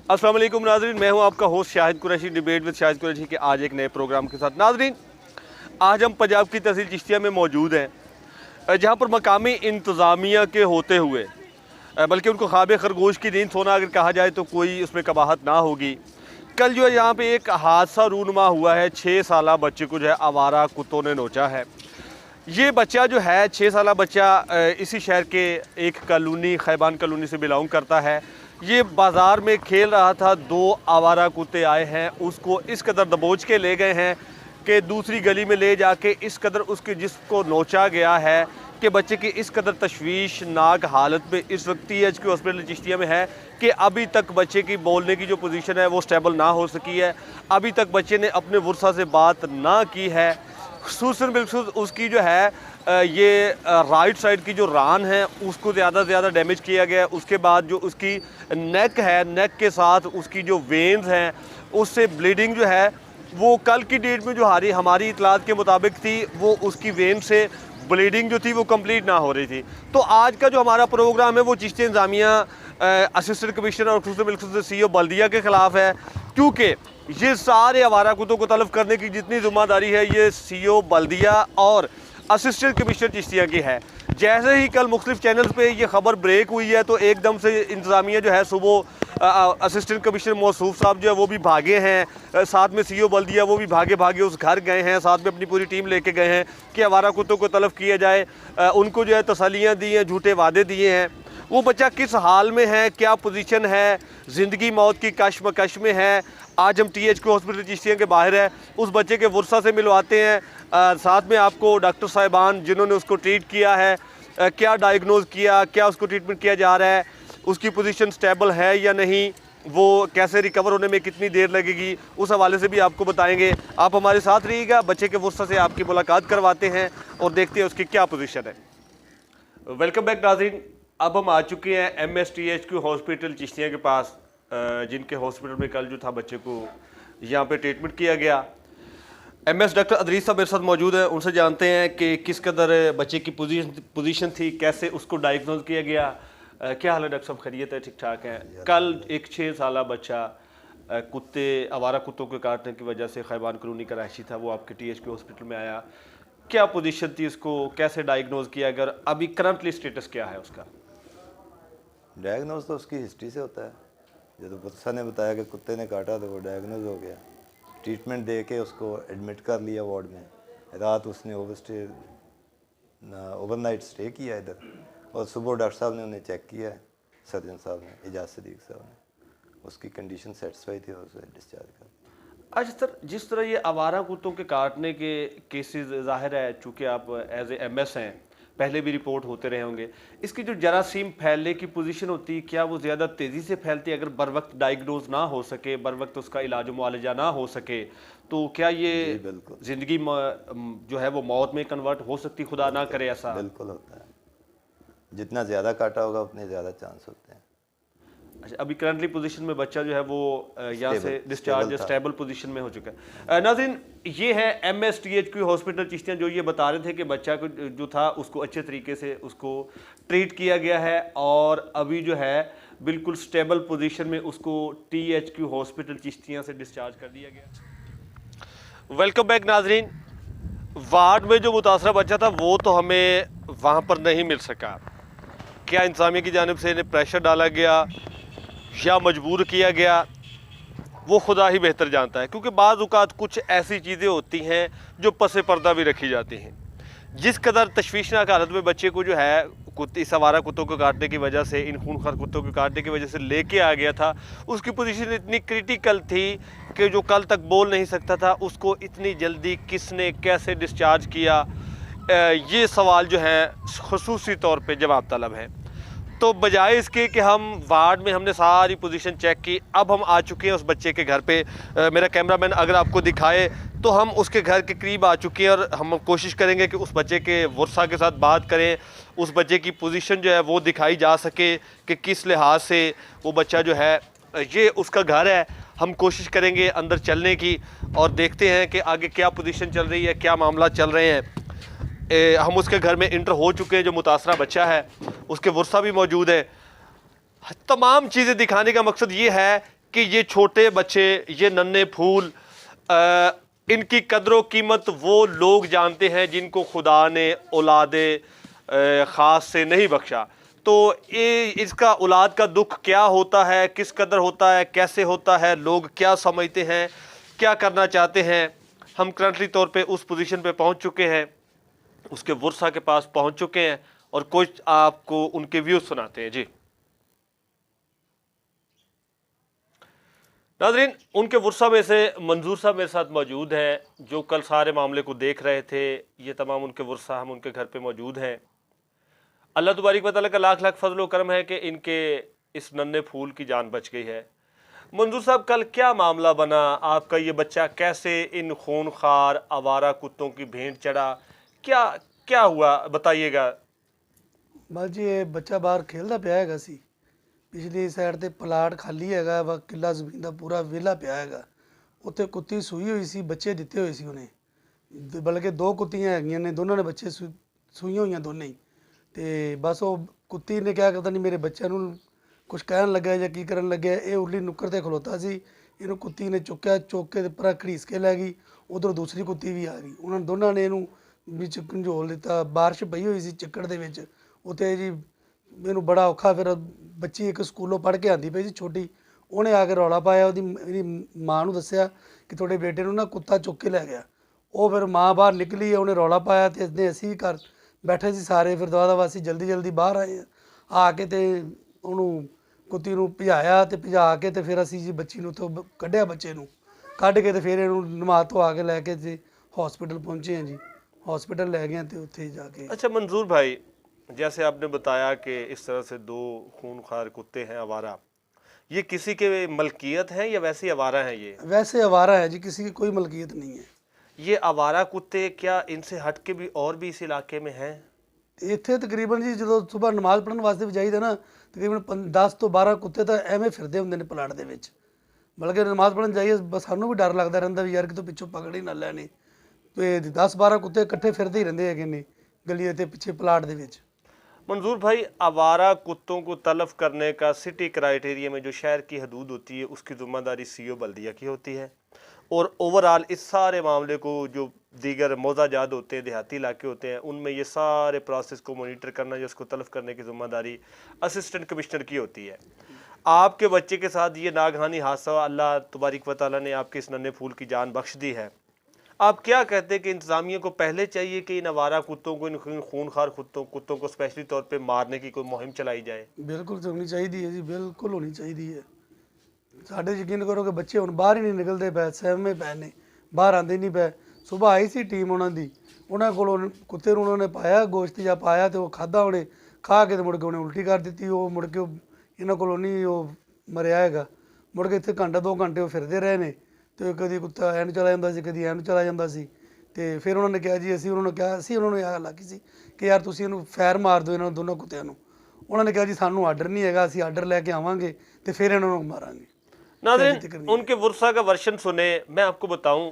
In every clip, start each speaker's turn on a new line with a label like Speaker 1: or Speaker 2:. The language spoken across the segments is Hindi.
Speaker 1: अस्सलाम वालेकुम नाज़रीन, मैं हूं आपका host Shahid Qureshi, debate with Shahid Qureshi के आज एक नए प्रोग्राम के साथ। नाज़रीन, आज हम पंजाब की तहसील चिश्तिया में मौजूद हैं, जहां पर मकामी इंतज़ामिया के होते हुए बल्कि उनको ख्वाब खरगोश की नींद सोना अगर कहा जाए तो कोई उसमें कबाहत ना होगी। कल जो है यहाँ पे एक हादसा रूनुमा हुआ है। 6 साला बच्चे को जो है आवारा कुत्तों ने नोचा है। ये बच्चा जो है 6 साला बच्चा इसी शहर के एक कॉलोनी खैबान कॉलोनी से बिलोंग करता है। ये बाज़ार में खेल रहा था, 2 आवारा कुत्ते आए हैं, उसको इस कदर दबोच के ले गए हैं कि दूसरी गली में ले जाके इस कदर उसके जिस्म को नोचा गया है कि बच्चे की इस कदर तशवीशनाक हालत में इस वक्त THQ हॉस्पिटल चिश्तिया में है कि अभी तक बच्चे की बोलने की जो पोजीशन है वो स्टेबल ना हो सकी है। अभी तक बच्चे ने अपने वर्सा से बात ना की है। खुसूसन बिलखुसूस उसकी जो है ये राइट साइड की जो रान है उसको ज़्यादा से ज़्यादा डैमेज किया गया है। उसके बाद जो उसकी नेक है, नेक के साथ उसकी जो वेन्स हैं उससे ब्लीडिंग जो है वो कल की डेट में जो हमारी इतलात के मुताबिक थी, वो उसकी वेन से ब्लीडिंग जो थी वो कंप्लीट ना हो रही थी। तो आज का जो हमारा प्रोग्राम है वो चिश्तिया इंतज़ामिया असिस्टेंट कमिश्नर और खुसूसन बिलखुसूस CEO बल्दिया के ख़िलाफ़ है, क्योंकि ये सारे आवारा कुत्तों को तलब करने की जितनी ज़िम्मेदारी है ये CEO बल्दिया और असिस्टेंट कमिश्नर चिश्तिया की है। जैसे ही कल मुख्तलिफ चैनल्स पे ये खबर ब्रेक हुई है तो एकदम से इंतज़ामिया जो है सुबह असिस्टेंट कमिश्नर मौसूफ साहब जो है वो भी भागे हैं, साथ में CEO बल्दिया वो भी भागे भागे उस घर गए हैं, साथ में अपनी पूरी टीम लेके गए हैं कि आवारा कुत्तों को तलब किया जाए। उनको जो है तसल्लियाँ दी हैं, झूठे वादे दिए हैं। वो बच्चा किस हाल में है, क्या पोजीशन है, ज़िंदगी मौत की कशमकश में है। आज हम THQ हॉस्पिटल चिश्तिया के बाहर है, उस बच्चे के वर्सा से मिलवाते हैं। साथ में आपको डॉक्टर साहिबान जिन्होंने उसको ट्रीट किया है, क्या डायग्नोज किया, क्या उसको ट्रीटमेंट किया जा रहा है, उसकी पोजीशन स्टेबल है या नहीं, वो कैसे रिकवर होने में कितनी देर लगेगी, उस हवाले से भी आपको बताएंगे। आप हमारे साथ रहिएगा, बच्चे के वर्सा से आपकी मुलाकात करवाते हैं और देखते हैं उसकी क्या पोजीशन है। वेलकम बैक नाज़रीन, अब हम आ चुके हैं MSTHQ हॉस्पिटल चिश्तिया के पास, जिनके हॉस्पिटल में कल जो था बच्चे को यहाँ पे ट्रीटमेंट किया गया। MS डॉक्टर अदरीस साहब मेरे साथ मौजूद है, उनसे जानते हैं कि किस कदर बच्चे की पोजीशन थी, कैसे उसको डायग्नोज किया गया। क्या हाल है डॉक्टर साहब, खैरियत है, ठीक ठाक है? कल एक 6 साला बच्चा आवारा कुत्तों के काटने की वजह से खैबान कॉलोनी का रहायशी था, वो आपके THQ हॉस्पिटल में आया। क्या पोजीशन थी, उसको कैसे डायग्नोज किया गया, अभी करंटली स्टेटस क्या है उसका?
Speaker 2: डायग्नोज तो उसकी हिस्ट्री से होता है। जब पुलिस ने बताया कि कुत्ते ने काटा तो वो डायग्नोज हो गया। ट्रीटमेंट दे के उसको एडमिट कर लिया वार्ड में। रात उसने ओवरनाइट स्टे किया इधर, और सुबह डॉक्टर साहब ने उन्हें चेक किया है, सर्जन साहब ने, एजाज सदीक साहब ने, उसकी कंडीशन सेटिस्फाई थी और उसे डिस्चार्ज कर।
Speaker 1: अच्छा सर, जिस तरह ये आवारा कुत्तों के काटने के केसेस ज़ाहिर है चूँकि आप एज ए MS हैं, पहले भी रिपोर्ट होते रहे होंगे, इसकी जो जरासीम फैलने की पोजीशन होती है, क्या वो ज़्यादा तेज़ी से फैलती है? अगर बर वक्त डायग्नोज ना हो सके, बर वक्त उसका इलाज मुआलजा ना हो सके, तो क्या ये ज़िंदगी जो है वो मौत में कन्वर्ट हो सकती, खुदा ना करे ऐसा?
Speaker 2: बिल्कुल होता है, जितना ज़्यादा काटा होगा उतने ज़्यादा चांस होते हैं।
Speaker 1: अच्छा, अभी करंटली पोजीशन में बच्चा जो है वो यहाँ से डिस्चार्ज स्टेबल पोजीशन में हो चुका है। नाज़रीन, ये है MSTHQ हॉस्पिटल चिश्तिया जो ये बता रहे थे कि बच्चा को जो था उसको अच्छे तरीके से उसको ट्रीट किया गया है और अभी जो है बिल्कुल स्टेबल पोजीशन में उसको THQ हॉस्पिटल चिश्तिया से डिस्चार्ज कर दिया गया। वेलकम बैक नाज़रीन, वार्ड में जो मुतासरा बच्चा था वो तो हमें वहाँ पर नहीं मिल सका। क्या इंतज़ामिया की जानिब से इन्हें प्रेशर डाला गया या मजबूर किया गया, वो खुदा ही बेहतर जानता है, क्योंकि बाज़ औक़ात कुछ ऐसी चीज़ें होती हैं जो पसे पर्दा भी रखी जाती हैं। जिस कदर तशवीशनाक हालत में बच्चे को जो है इस आवारा कुत्तों को काटने की वजह से, इन खूनखार कुत्तों को काटने की वजह से लेके आ गया था, उसकी पोजीशन इतनी क्रिटिकल थी कि जो कल तक बोल नहीं सकता था, उसको इतनी जल्दी किसने कैसे डिस्चार्ज किया, ये सवाल जो है खुसूसी तौर पे जवाब तलब है। तो बजाय इसके कि हम वार्ड में हमने सारी पोजीशन चेक की, अब हम आ चुके हैं उस बच्चे के घर पे। मेरा कैमरामैन अगर आपको दिखाए तो हम उसके घर के करीब आ चुके हैं और हम कोशिश करेंगे कि उस बच्चे के वर्सा के साथ बात करें, उस बच्चे की पोजीशन जो है वो दिखाई जा सके कि किस लिहाज से वो बच्चा जो है, ये उसका घर है। हम कोशिश करेंगे अंदर चलने की और देखते हैं कि आगे क्या पोजीशन चल रही है, क्या मामला चल रहे हैं। हम उसके घर में इंटर हो चुके हैं, जो मुतासरा बच्चा है उसके वर्सा भी मौजूद है। तमाम चीज़ें दिखाने का मकसद ये है कि ये छोटे बच्चे, ये नन्हे फूल, इनकी कदर कीमत वो लोग जानते हैं जिनको खुदा ने औलादे ख़ास से नहीं बख्शा। तो ये इसका औलाद का दुख क्या होता है, किस कदर होता है, कैसे होता है, लोग क्या समझते हैं, क्या करना चाहते हैं, हम करंटली तौर पे उस पोजीशन पे पहुंच चुके हैं, उसके वर्सा के पास पहुंच चुके हैं और कुछ आपको उनके व्यूज सुनाते हैं। जी नाज़रीन, उनके वर्सा में से मंजूर साहब मेरे साथ मौजूद हैं, जो कल सारे मामले को देख रहे थे। ये तमाम उनके वर्सा, हम उनके घर पे मौजूद हैं। अल्लाह तबारक व तआला का लाख लाख फजल व करम है कि इनके इस नन्हे फूल की जान बच गई है। मंजूर साहब, कल क्या मामला बना? आपका ये बच्चा कैसे इन खूनखार आवारा कुत्तों की भेंट चढ़ा? क्या क्या हुआ बताइएगा।
Speaker 3: बस जी ये बच्चा बाहर खेलदा पिया हैगा सी। पिछली साइड ते प्लाट खाली हैगा वा, किला ਜ਼ਮੀਨ ਦਾ ਪੂਰਾ ਵਿਹਲਾ ਪਿਆ ਹੈਗਾ। ਉੱਥੇ ਕੁੱਤੀ ਸੂਈ ਹੋਈ ਸੀ, ਬੱਚੇ ਦਿੱਤੇ ਹੋਏ ਸੀ ਉਹਨੇ, ਬਲਕਿ 2 ਕੁੱਤੀਆਂ ਹੈਗੀਆਂ ਨੇ, ਦੋਨਾਂ ਨੇ ਬੱਚੇ ਸੂਈਆਂ ਹੋਈਆਂ ਦੋਨੇ ਹੀ। ਤੇ ਬਸ ਉਹ ਕੁੱਤੀ ਨੇ ਕਿਹਾ ਪਤਾ ਨਹੀਂ ਮੇਰੇ ਬੱਚਿਆਂ ਨੂੰ ਕੁਝ ਕਹਿਣ ਲੱਗਿਆ ਜਾਂ ਕੀ ਕਰਨ ਲੱਗਿਆ, ਇਹ ਉਰਲੀ ਨੁੱਕਰ ਤੇ ਖਲੋਤਾ ਸੀ, ਇਹਨੂੰ ਕੁੱਤੀ ਨੇ ਚੁੱਕਿਆ, ਚੁੱਕ ਕੇ ਤੇ ਪਰਾਂ ਘੜੀਸ ਕੇ ਲੈ ਗਈ। ਉਧਰੋਂ ਦੂਸਰੀ ਕੁੱਤੀ ਵੀ ਆ ਗਈ, ਉਹਨਾਂ ਦੋਨਾਂ ਨੇ ਇਹਨੂੰ ਵਿੱਚ ਝੰਜੋਲ ਦਿੱਤਾ। ਬਾਰਿਸ਼ ਪਈ ਹੋਈ ਸੀ ਚਿੱਕੜ ਦੇ ਵਿੱਚ, ਉੱਥੇ ਜੀ ਮੈਨੂੰ ਬੜਾ ਔਖਾ। ਫਿਰ ਬੱਚੀ ਇੱਕ ਸਕੂਲੋਂ ਪੜ੍ਹ ਕੇ ਆਉਂਦੀ ਪਈ ਸੀ ਛੋਟੀ, ਉਹਨੇ ਆ ਕੇ ਰੌਲਾ ਪਾਇਆ, ਮੇਰੀ ਮਾਂ ਨੂੰ ਦੱਸਿਆ ਕਿ ਤੁਹਾਡੇ ਬੇਟੇ ਨੂੰ ਨਾ ਕੁੱਤਾ ਚੁੱਕ ਕੇ ਲੈ ਗਿਆ। ਉਹ ਫਿਰ ਮਾਂ ਬਾਹਰ ਨਿਕਲੀ, ਉਹਨੇ ਰੌਲਾ ਪਾਇਆ ਤੇ ਅਸੀਂ ਵੀ ਘਰ ਬੈਠੇ ਸੀ ਸਾਰੇ। ਫਿਰ ਦਵਾ ਅਸੀਂ ਜਲਦੀ ਜਲਦੀ ਬਾਹਰ ਆਏ, ਆ ਕੇ ਤੇ ਉਹਨੂੰ ਕੁੱਤੀ ਨੂੰ ਭਜਾਇਆ ਤੇ ਭਜਾ ਕੇ ਤੇ ਫਿਰ ਅਸੀਂ ਜੀ ਬੱਚੀ ਨੂੰ ਉੱਥੋਂ ਕੱਢਿਆ, ਬੱਚੇ ਨੂੰ ਕੱਢ ਕੇ ਤੇ ਫਿਰ ਇਹਨੂੰ ਨਮਾਜ਼ ਤੋਂ ਆ ਕੇ ਲੈ ਕੇ ਤੇ हॉस्पिटल पहुँचे हैं जी। हॉस्पिटल ले गए थे उत्थे जाके।
Speaker 1: अच्छा मंजूर भाई, जैसे आपने बताया कि इस तरह से 2 खूनखार कुत्ते हैं आवारा, ये किसी के मलकियत हैं या वैसे ही आवारा हैं? ये
Speaker 3: वैसे आवारा है जी, किसी की कोई मलकियत नहीं है।
Speaker 1: ये आवारा कुत्ते क्या इनसे हट के भी और भी इस इलाके में हैं?
Speaker 3: ਇੱਥੇ ਤਕਰੀਬਨ ਜੀ ਜਦੋਂ ਸਵੇਰ ਨਮਾਜ਼ ਪੜ੍ਹਨ ਵਾਸਤੇ ਵੀ ਜਾਈਦਾ ਨਾ, ਤਕਰੀਬਨ 10 ਤੋਂ 12 ਕੁੱਤੇ ਤਾਂ ਐਵੇਂ ਫਿਰਦੇ ਹੁੰਦੇ ਨੇ ਪਲਾਟ ਦੇ ਵਿੱਚ। ਬਲਕਿ ਨਮਾਜ਼ ਪੜ੍ਹਨ ਜਾਈਏ ਬਸ ਸਾਨੂੰ ਵੀ ਡਰ ਲੱਗਦਾ ਰਹਿੰਦਾ ਵੀ ਯਾਰ ਕਿਤੋਂ ਪਿੱਛੋਂ ਪਕੜ ਹੀ ਨਾ ਲੈਣੇ। ਤੇ 10-12 ਕੁੱਤੇ ਇਕੱਠੇ ਫਿਰਦੇ ਹੀ ਰਹਿੰਦੇ ਹੈਗੇ ਨੇ ਗਲੀ ਦੇ ਪਿੱਛੇ ਪਲਾਟ ਦੇ ਵਿੱਚ।
Speaker 1: मंजूर भाई, आवारा कुत्तों को तलब करने का सिटी क्राइटेरिया में जो शहर की हदूद होती है उसकी ज़िम्मेदारी सीओ बल्दिया की होती है, और ओवरऑल इस सारे मामले को जो दीगर मौजाजात होते हैं, देहाती इलाके होते हैं, उनमें ये सारे प्रोसेस को मोनीटर करना, जो उसको तलब करने की ज़िम्मेदारी असिस्टेंट कमिश्नर की होती है। आपके बच्चे के साथ ये नागहानी हादसा, अल्लाह तबारक व तआला ने आपके इस नन्हे फूल की जान बख्श दी है। आप क्या कहते हैं कि इंतज़ामिया को पहले चाहिए कि इन आवारा कुत्तों को, इन खूनखार कुत्तों को स्पेशली तौर पे मारने की कोई मुहिम चलाई जाए?
Speaker 3: बिल्कुल तो होनी चाहिए है जी, बिल्कुल होनी चाहिए है। साढ़े यकीन करो कि बच्चे हम बाहर ही नहीं निकलते पे, सहमे पे ने, बाहर आते नहीं पे। सुबह आई सी टीम उन्होंने, उन्होंने को कुत्ते उन्होंने पाया गोश्त या पाया तो खादा, उन्हें खा के तो मुड़ के उन्हें उल्टी कर दी। वो मुड़ के इन्हों को नहीं वो मरिया है, मुड़ के इतने घंटा 2 घंटे वो फिरते रहे ने। तो कभी कुत्ता एन चला जाता सी, कभी एन चला जाता सी। तो फिर उन्होंने कहा जी उन्होंने कहा उन्होंने यह हालांकि सी कि यार तुसीं इन्हूं फैर मार दो इन्होंने दोनों कुत्तिਆਂ ਨੂੰ। उन्होंने कहा जी सानू आर्डर नहीं है, ਅਸੀਂ आर्डर लैके आवांगे तो फिर इन्होंने मारांगे।
Speaker 1: नाज़रीन, उनके वर्सा का वर्शन सुने। मैं आपको बताऊं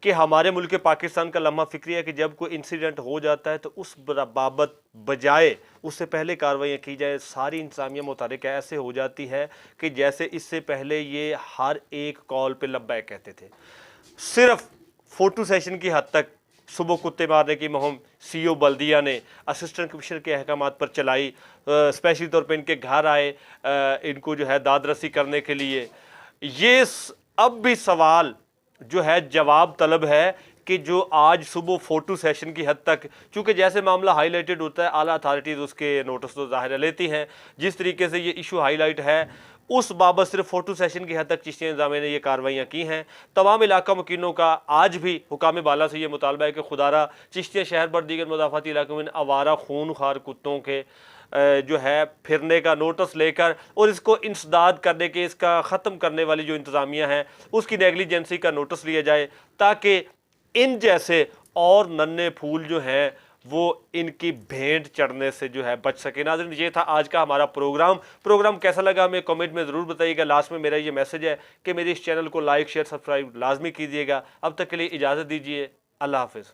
Speaker 1: कि हमारे मुल्क पाकिस्तान का लम्हा फिक्री है कि जब कोई इंसिडेंट हो जाता है तो उस बाबत बजाय उससे पहले कार्रवाइयाँ की जाए। सारी इंतज़ामिया मुतारिक ऐसे हो जाती है कि जैसे इससे पहले ये हर एक कॉल पे लब्बैक कहते थे। सिर्फ फ़ोटो सेशन की हद तक सुबह कुत्ते मारने की मुहिम सीओ बल्दिया ने असिस्टेंट कमिश्नर के अहकामात पर चलाई। स्पेशली तौर पे इनके घर आए, इनको जो है दाद रसी करने के लिए। ये अब भी सवाल जो है जवाब तलब है कि जो आज सुबह फ़ोटो सेशन की हद तक, चूँकि जैसे मामला हाईलाइटेड होता है आला अथॉरिटीज़ उसके नोटिस तो ज़ाहिर लेती हैं। जिस तरीके से ये इशू हाईलाइट है उस बाबत सिर्फ फ़ोटो सेशन की हद तक चिश्तिया इंतज़ामिया ने ये कार्रवाइयाँ की हैं। तमाम इलाका मुकीनों का आज भी हुकाम बाला से ये मुतालबा है कि खुदारा चिश्तिया शहर पर दीगर मुदाफ़ाती इलाकों में आवारा खूनखार कुत्तों के जो है फिरने का नोटिस लेकर और इसको इंसदाद करने के, इसका ख़त्म करने वाली जो इंतज़ामिया है उसकी नेगलिजेंसी का नोटिस लिया जाए, ताकि इन जैसे और नन्हे फूल जो हैं वो इनकी भेंट चढ़ने से जो है बच सके। नाज़रीन, ये था आज का हमारा प्रोग्राम कैसा लगा हमें कमेंट में ज़रूर बताइएगा। लास्ट में मेरा ये मैसेज है कि मेरे इस चैनल को लाइक शेयर सब्सक्राइब लाजमी कीजिएगा। अब तक के लिए इजाज़त दीजिए। अल्लाह हाफ़िज़।